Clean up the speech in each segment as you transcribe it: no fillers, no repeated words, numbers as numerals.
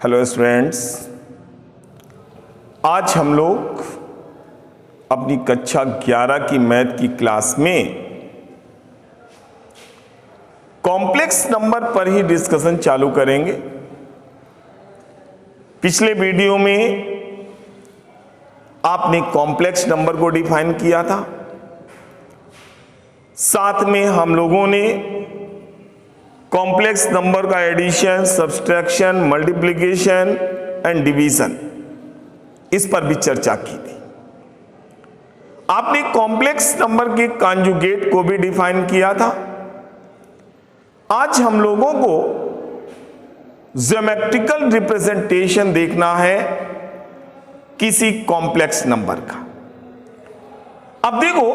Hello students, आज हम लोग अपनी कक्षा 11 की मैथ की क्लास में कॉम्प्लेक्स नंबर पर ही डिस्कशन चालू करेंगे। पिछले वीडियो में आपने कॉम्प्लेक्स नंबर को डिफाइन किया था, साथ में हम लोगों ने कॉम्प्लेक्स नंबर का addition, subtraction, multiplication and division, इस पर भी चर्चा की थी। आपने कॉम्प्लेक्स नंबर के कॉन्जुगेट को भी डिफाइन किया था। आज हम लोगों को ज्योमेट्रिकल रिप्रेजेंटेशन देखना है किसी कॉम्प्लेक्स नंबर का। अब देखो,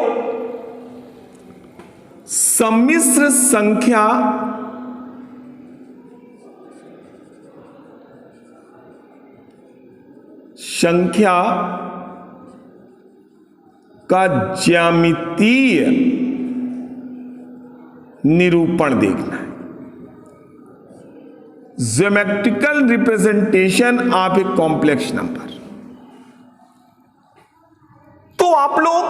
सम्मिश्र संख्या का ज्यामितीय निरूपण देखना है। Geometrical representation of a complex number. तो आप लोग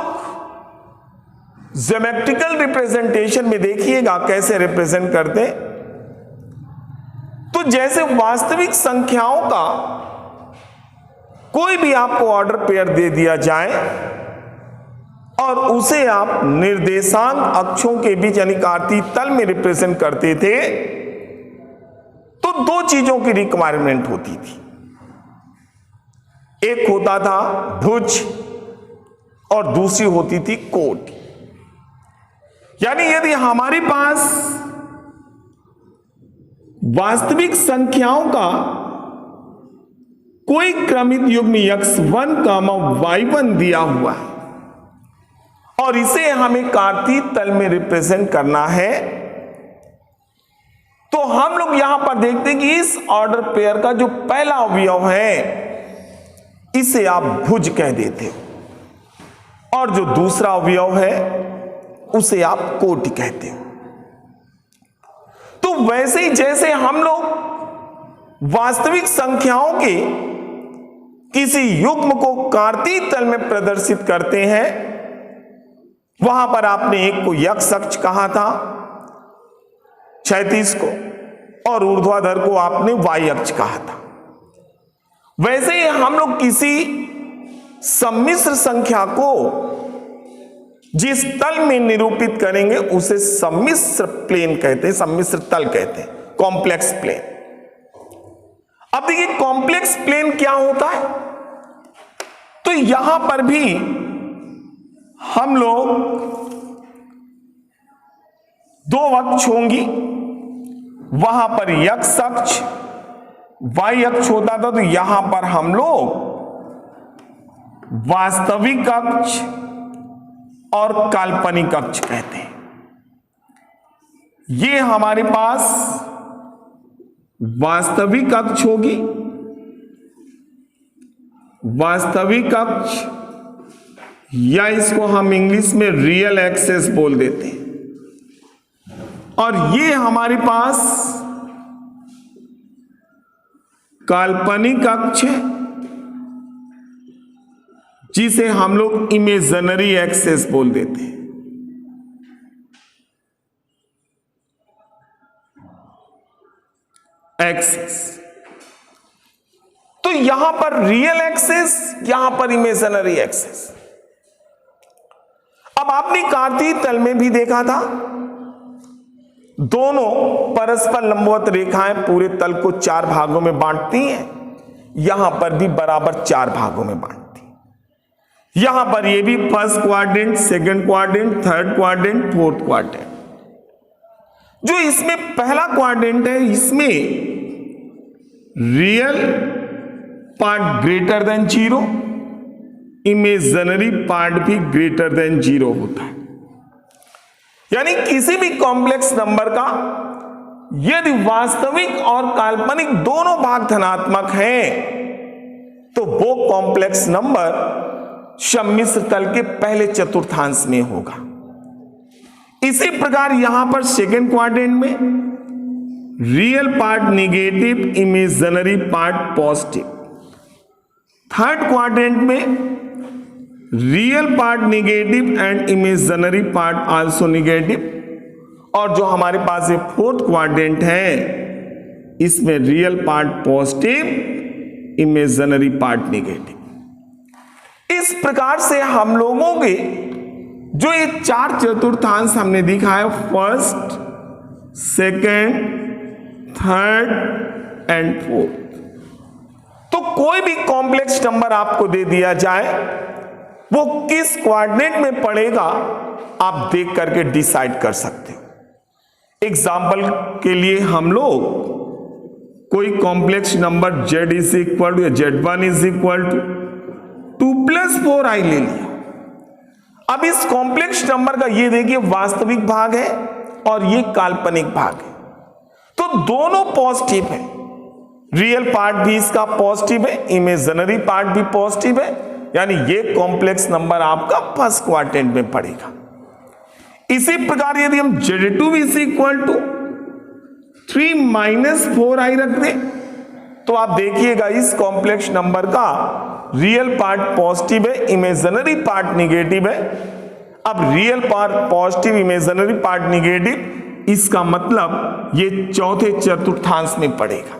ज्योमेट्रिकल रिप्रेजेंटेशन में देखिएगा कैसे रिप्रेजेंट करते। तो जैसे वास्तविक संख्याओं का कोई भी आपको ऑर्डर पेयर दे दिया जाए और उसे आप निर्देशांक अक्षों के बीच यानी कार्तीय तल में रिप्रेजेंट करते थे, तो दो चीजों की रिक्वायरमेंट होती थी। एक होता था भुज और दूसरी होती थी कोटि। यानी यदि हमारे पास वास्तविक संख्याओं का कोई क्रमित युग्म x1, y1 दिया हुआ है और इसे हमें कार्तीय तल में रिप्रेजेंट करना है, तो हम लोग यहां पर देखते हैं कि इस ऑर्डर पेयर का जो पहला अवयव है इसे आप भुज कह देते हो और जो दूसरा अवयव है उसे आप कोटि कहते हो। तो वैसे ही जैसे हम लोग वास्तविक संख्याओं के किसी युग्म को कार्तीय तल में प्रदर्शित करते हैं, वहां पर आपने एक को x अक्ष कहा था, क्षैतिज को, और ऊर्ध्वाधर को आपने y अक्ष कहा था। वैसे ही हम लोग किसी सम्मिश्र संख्या को जिस तल में निरूपित करेंगे उसे सम्मिश्र प्लेन कहते हैं, सम्मिश्र तल कहते हैं, कॉम्प्लेक्स प्लेन। अब देखिए कॉम्प्लेक्स प्लेन क्या होता है। तो यहां पर भी हम लोग दो अक्ष होंगी, वहां पर x अक्ष y अक्ष होता था, तो यहां पर हम लोग वास्तविक अक्ष और काल्पनिक अक्ष कहते हैं। ये हमारे पास वास्तविक अक्ष होगी, वास्तविक अक्ष, या इसको हम इंग्लिश में रियल एक्सेस बोल देते हैं, और ये हमारे पास काल्पनिक अक्ष है जिसे हम लोग इमेजिनरी एक्सेस बोल देते हैं। एक्सेस, तो यहां पर रियल एक्सेस, यहां पर इमेजिनरी एक्सेस। अब आपने कार्तीय तल में भी देखा था, दोनों परस्पर लंबवत रेखाएं पूरे तल को 4 भागों में बांटती हैं। यहां पर भी बराबर 4 भागों में बांटती। यहां पर ये भी first quadrant, second quadrant, third quadrant, fourth quadrant. जो इसमें पहला क्वाड्रेंट है, इसमें real part greater than 0, imaginary part भी ग्रेटर देन 0 होता है। यानी किसी भी कॉम्प्लेक्स नंबर का यदि वास्तविक और काल्पनिक दोनों भाग धनात्मक हैं, तो वो कॉम्प्लेक्स नंबर सम्मिश्र तल के पहले चतुर्थांश में होगा। इसी प्रकार यहां पर सेकंड क्वाड्रेंट में real part negative, imaginary part positive. Third quadrant में real part negative and imaginary part also negative. और जो हमारे पास ये फोर्थ क्वाड्रेंट है, इसमें real part positive, imaginary part negative. इस प्रकार से हम लोगों के जो ये चार चतुर्थांश हमने देखा है, first, second, third and fourth, तो कोई भी कॉम्प्लेक्स नंबर आपको दे दिया जाए, वो किस क्वाड्रेंट में पड़ेगा आप देख करके डिसाइड कर सकते हो। एग्जाम्पल के लिए हम लोग कोई complex number z is equal to, z1 is equal to 2 + 4i ले लिया। अब इस कॉम्प्लेक्स नंबर का ये देखिए वास्तविक भाग है और ये काल्पनिक भाग है, तो दोनों पॉजिटिव है। रियल पार्ट भी इसका पॉजिटिव है, इमेजिनरी पार्ट भी पॉजिटिव है, यानी ये कॉम्प्लेक्स नंबर आपका फर्स्ट क्वाड्रेंट में पड़ेगा। इसी प्रकार यदि हम z2 is equal to 3 - 4i रख दें, तो आप देखिएगा इस कॉम्प्लेक्स नंबर का रियल पार्ट पॉजिटिव है, इमेजिनरी पार्ट निगेटिव है। अब real part positive, imaginary part negative, इसका मतलब ये चौथे चतुर्थांश में पड़ेगा।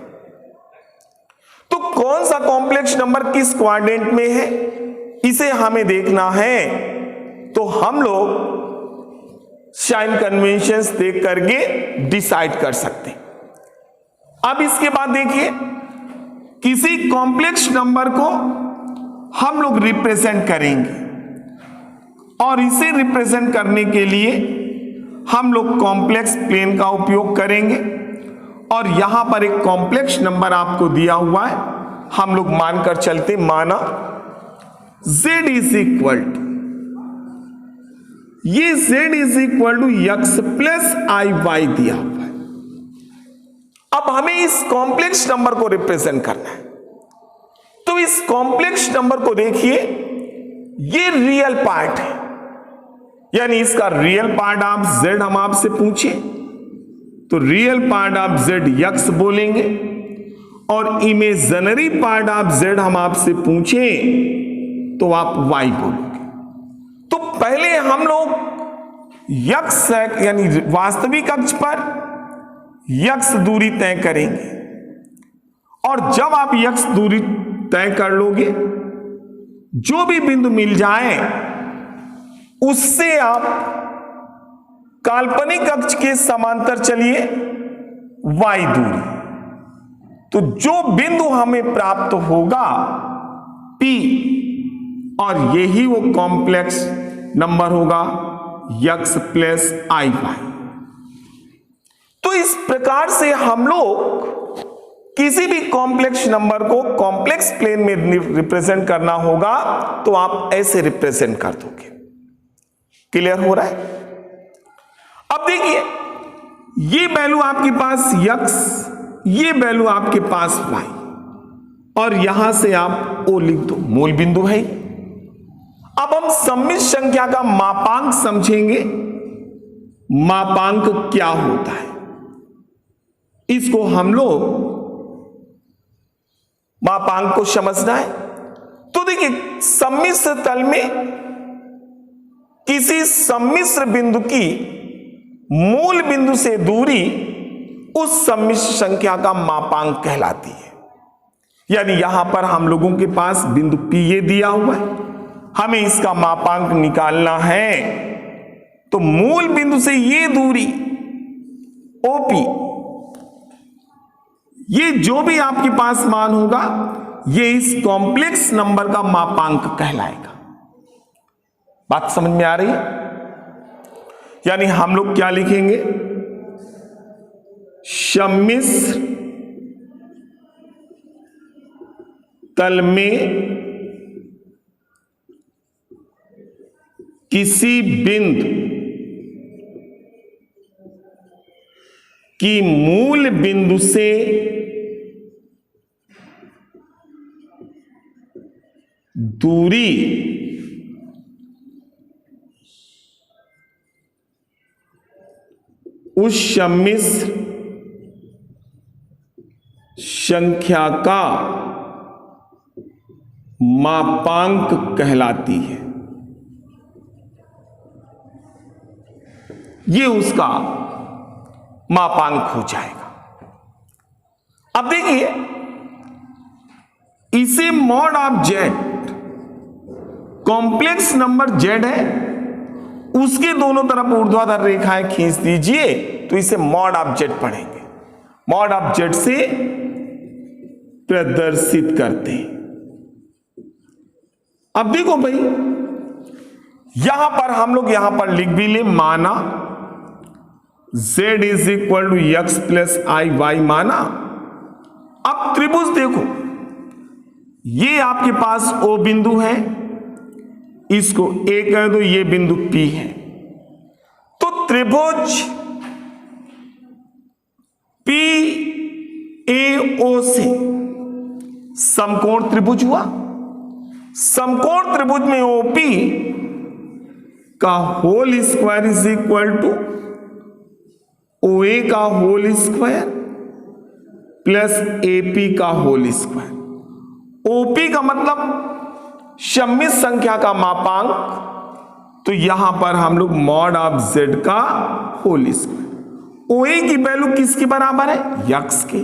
तो कौन सा कॉम्प्लेक्स नंबर किस क्वाड्रेंट में है, इसे हमें देखना है। तो हम लोग साइन कन्वेंशंस देख करके डिसाइड कर सकते हैं। अब इसके बाद देखिए, किसी कॉम्प्लेक्स नंबर को हम लोग रिप्रेजेंट करेंगे और इसे रिप्रेजेंट करने के लिए हम लोग कॉम्प्लेक्स प्लेन का उपयोग करेंगे। और यहां पर एक कॉम्प्लेक्स नंबर आपको दिया हुआ है, हम लोग मानकर चलते, माना z इज इक्वल टू, ये z is equal to x plus iy दिया हुआ है। अब हमें इस कॉम्प्लेक्स नंबर को रिप्रेजेंट करना है, तो इस कॉम्प्लेक्स नंबर को देखिए, ये रियल पार्ट है, यानी इसका रियल पार्ट आप z हम आपसे पूछे तो रियल पार्ट आप z x बोलेंगे, और इमेजिनरी पार्ट आप z हम आपसे पूछे तो आप y बोलोगे। तो पहले हम लोग x यानी वास्तविक अक्ष पर x दूरी तय करेंगे, और जब आप x दूरी तय कर लोगे, जो भी बिंदु मिल जाए उससे आप काल्पनिक अक्ष के समांतर चलिए y दूरी। तो जो बिंदु हमें प्राप्त होगा P, और यही वो कॉम्प्लेक्स नंबर होगा x प्लस iy। तो इस प्रकार से हम लोग किसी भी कॉम्प्लेक्स नंबर को कॉम्प्लेक्स प्लेन में रिप्रेजेंट करना होगा, तो आप ऐसे रिप्रेजेंट कर दोगे। क्लियर हो रहा है? अब देखिए, ये वैल्यू आपके पास x, ये वैल्यू आपके पास y, और यहां से आप O लिख दो, मूल बिंदु है। अब हम सम्मिश्र संख्या का मापांक समझेंगे। मापांक क्या होता है, इसको हम लोग मापांक को समझना है। तो देखिए, सम्मिश्र तल में किसी सम्मिश्र बिंदु की मूल बिंदु से दूरी उस सम्मिश्र संख्या का मापांक कहलाती है। यानी यहां पर हम लोगों के पास बिंदु P ये दिया हुआ है, हमें इसका मापांक निकालना है। तो मूल बिंदु से ये दूरी OP, ये जो भी आपके पास मान होगा, ये इस कॉम्प्लेक्स नंबर का मापांक कहलाएगा। बात समझ में आ रही है? यानी हम लोग क्या लिखेंगे, सम्मिश्र तल में किसी बिंदु की मूल बिंदु से दूरी उस सम्मिश्र संख्या का मापांक कहलाती है। ये उसका मापांक हो जाएगा। अब देखिए, इसे mod of Z, complex number Z है, उसके दोनों तरफ ऊर्ध्वाधर रेखाएं खींच दीजिए तो इसे मॉड ऑफ जेड पढ़ेंगे। मॉड ऑफ जेड से प्रदर्शित करते हैं। अब देखो भाई, यहां पर हम लोग यहां पर लिख भी ले, माना z is equal to x plus i y माना। अब त्रिभुज देखो, ये आपके पास O बिंदु है, इसको A कह दो, ये बिंदु P है। तो त्रिभुज PAO से समकोण त्रिभुज हुआ। समकोण त्रिभुज में OP का whole square is equal to OA का होल स्क्वायर प्लस AP का होल स्क्वायर। OP का मतलब सम्मिश्र संख्या का मापांक, तो यहां पर हम लोग मॉड ऑफ Z का होल स्क्वायर। OA की वैल्यू किसके बराबर है? यक्स के,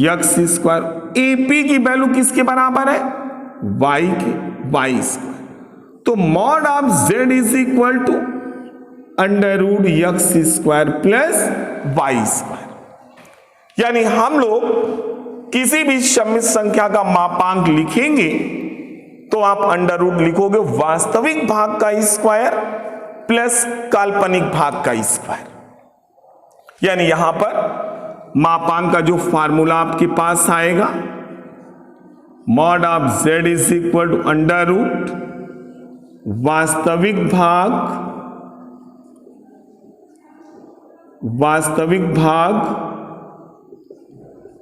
यक्स स्क्वायर। AP की वैल्यू किसके बराबर है? y के, वाई स्क्वायर। तो mod of Z is equal to under root x square plus y square. यानी हम लोग किसी भी सम्मिश्र संख्या का मापांक लिखेंगे तो आप अंडर रूट लिखोगे वास्तविक भाग का स्क्वायर प्लस काल्पनिक भाग का स्क्वायर। यानी यहां पर मापांक का जो फार्मूला आपके पास आएगा, mod of Z is equal to under root वास्तविक भाग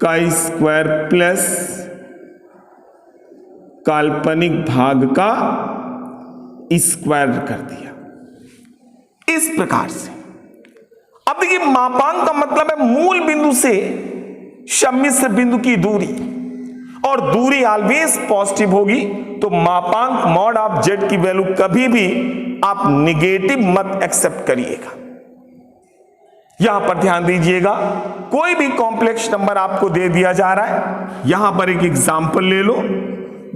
का स्क्वायर प्लस काल्पनिक भाग का स्क्वायर कर दिया, इस प्रकार से। अब देखिए, मापांक का मतलब है मूल बिंदु से सम्मिश्र बिंदु की दूरी, और दूरी ऑलवेज पॉजिटिव होगी। तो मापांक मॉड ऑफ जेड की वैल्यू कभी भी आप निगेटिव मत एक्सेप्ट करिएगा। यहां पर ध्यान दीजिएगा, कोई भी कॉम्प्लेक्स नंबर आपको दे दिया जा रहा है, यहां पर एक एग्जांपल ले लो,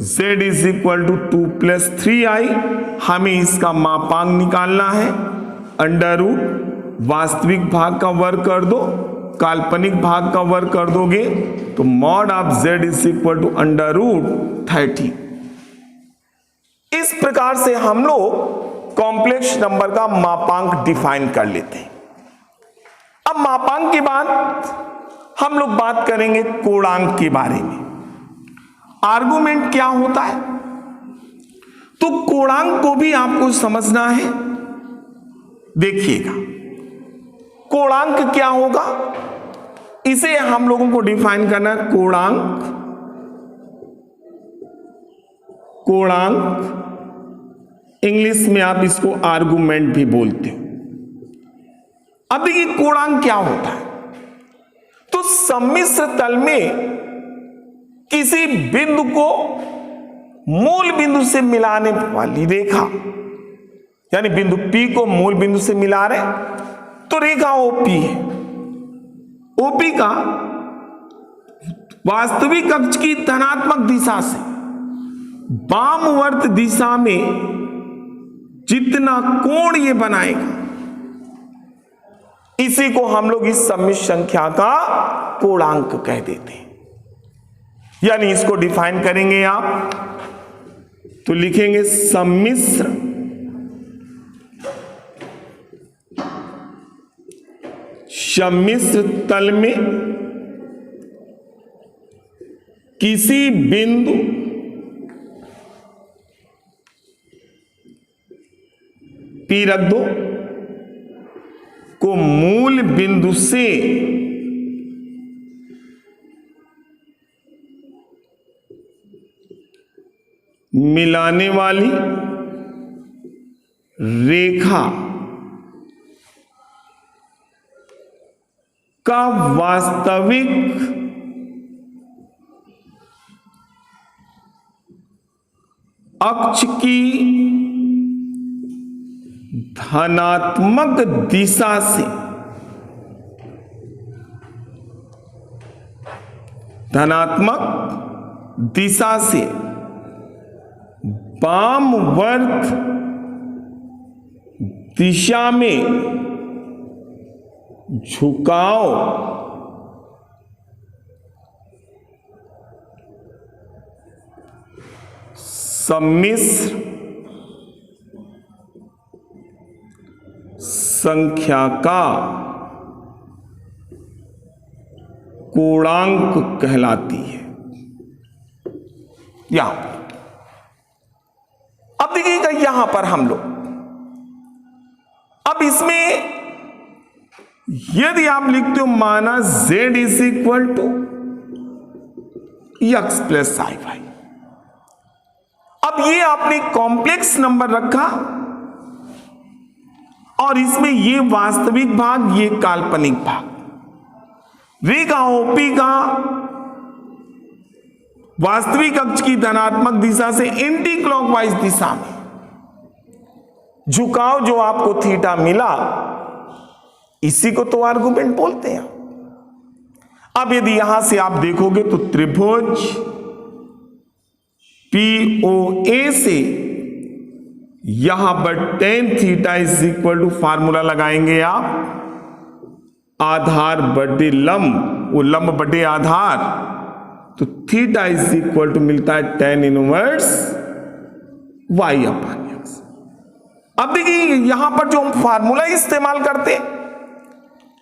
z is equal to 2 plus 3i, हमें इसका मापांक निकालना है। अंडर रूट वास्तविक भाग का वर्ग कर दो, काल्पनिक भाग का वर्ग कर दोगे तो mod of z is equal to under root 30। इस प्रकार से हम लोग कॉम्प्लेक्स नंबर का मापांक डिफाइन कर लेते हैं। अब मापांक के बाद हम लोग बात करेंगे कोणांक के बारे में। आर्गुमेंट क्या होता है, तो कोणांक को भी आपको समझना है। देखिएगा, कोणांक क्या होगा, इसे हम लोगों को डिफाइन करना है। कोणांक इंग्लिश में आप इसको आर्गुमेंट भी बोलते हो। अब देखिए, कोणांक क्या होता है, तो सम्मिश्र तल में किसी बिंदु को मूल बिंदु से मिलाने वाली रेखा, यानी बिंदु P को मूल बिंदु से मिला रहे, तो रेखा OP है। OP का वास्तविक अक्ष की धनात्मक दिशा से वामवर्त दिशा में जितना कोण ये बनाएगा, इसी को हम लोग इस सम्मिश्र संख्या का कोणांक कह देते हैं। यानी इसको डिफाइन करेंगे आप तो लिखेंगे सम्मिश्र तल में किसी बिंदु P रख दो को मूल बिंदु से मिलाने वाली रेखा का वास्तविक अक्ष की धनात्मक दिशा से वामवर्त दिशा में झुकाव सम्मिश्र संख्या का कोणांक कहलाती है। यहां पर अब देखिएगा, यहां पर हम लोग अब इसमें यदि आप लिखते हो माना z is equal to x plus i y, अब ये आपने कॉम्प्लेक्स नंबर रखा और इसमें ये वास्तविक भाग, ये काल्पनिक भाग, रेखा ओपी का वास्तविक अक्ष की धनात्मक दिशा से एंटी क्लॉकवाइज दिशा में झुकाव जो आपको थीटा मिला, इसी को तो आर्गुमेंट बोलते हैं। अब यदि यहां से आप देखोगे तो त्रिभुज POA से यहां पर tan theta is equal to formula लगाएंगे आप, आधार बटे लंब, वो लंब बटे आधार, तो थीटा इज इक्वल टू मिलता है tan inverse y upon x। अब देखिए यहां पर जो हम फार्मूला इस्तेमाल करते हैं,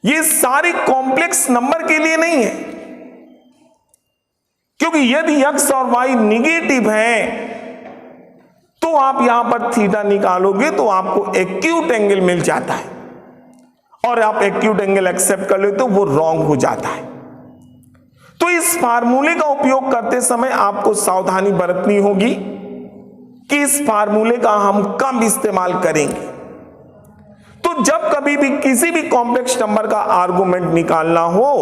ये सारे कॉम्प्लेक्स नंबर के लिए नहीं है, क्योंकि यदि x और y निगेटिव हैं तो आप यहां पर थीटा निकालोगे तो आपको एक्यूट एंगल मिल जाता है, और आप एक्यूट एंगल एक्सेप्ट कर लेते तो वो रॉन्ग हो जाता है। तो इस फार्मूले का उपयोग करते समय आपको सावधानी बरतनी होगी कि इस फार्मूले का हम कम इस्तेमाल करेंगे। तो जब कभी भी किसी भी कॉम्प्लेक्स नंबर का आर्गुमेंट निकालना हो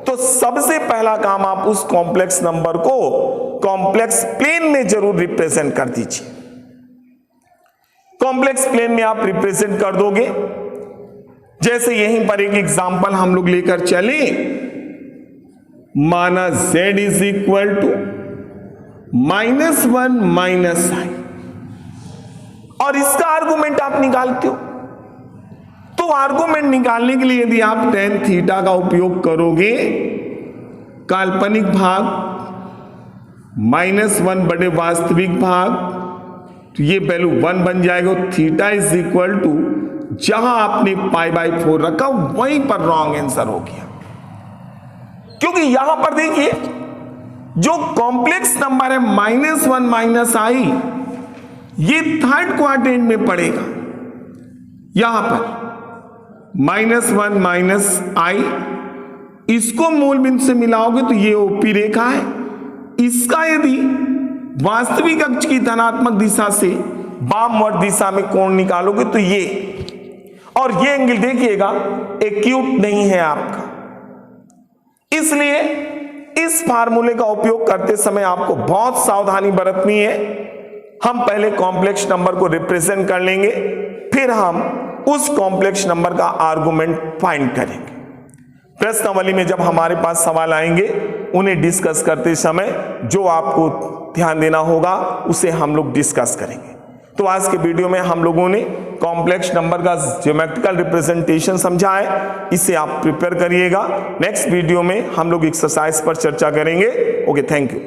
तो सबसे पहला काम आप उस कॉम्प्लेक्स नंबर को कॉम्प्लेक्स प्लेन में जरूर रिप्रेजेंट कर दीजिए। कॉम्प्लेक्स प्लेन में आप रिप्रेजेंट कर दोगे, जैसे यहीं पर एक एग्जांपल हम लोग लेकर चले, माना z is equal to -1 minus i, और इसका आर्गुमेंट आप निकालते हो। तो आर्गुमेंट निकालने के लिए यदि आप tan थीटा का उपयोग करोगे, काल्पनिक भाग -1 बटे वास्तविक भाग, तो ये वैल्यू 1 बन जाएगा। थीटा इज इक्वल टू जहां आपने π/4 रखा वहीं पर रॉन्ग आंसर हो गया, क्योंकि यहां पर देखिए जो कॉम्प्लेक्स नंबर है -1 माइनस आई, ये थर्ड क्वाड्रेंट में पड़ेगा। यहां पर -1 माइनस आई, इसको मूल बिंदु से मिलाओगे तो ये ओपी रेखा है। इसका यदि वास्तविक अक्ष की धनात्मक दिशा से वामवर्त दिशा में कोण निकालोगे तो ये, और ये एंगल देखिएगा एक्यूट नहीं है आपका, इसलिए इस फार्मूले का उपयोग करते समय आपको बहुत सावधानी बरतनी है। हम पहले कॉम्प्लेक्स नंबर को रिप्रेजेंट कर लेंगे, फिर हम उस कॉम्प्लेक्स नंबर का आर्गुमेंट फाइंड करेंगे। प्रश्नावली में जब हमारे पास सवाल आएंगे, उन्हें डिस्कस करते समय जो आपको ध्यान देना होगा उसे हम लोग डिस्कस करेंगे। तो आज के वीडियो में हम लोगों ने कॉम्प्लेक्स नंबर का ज्योमेट्रिकल रिप्रेजेंटेशन समझा है, इसे आप प्रिपेयर करिएगा। नेक्स्ट वीडियो में हम लोग एक्सरसाइज पर चर्चा करेंगे। Okay, thank you.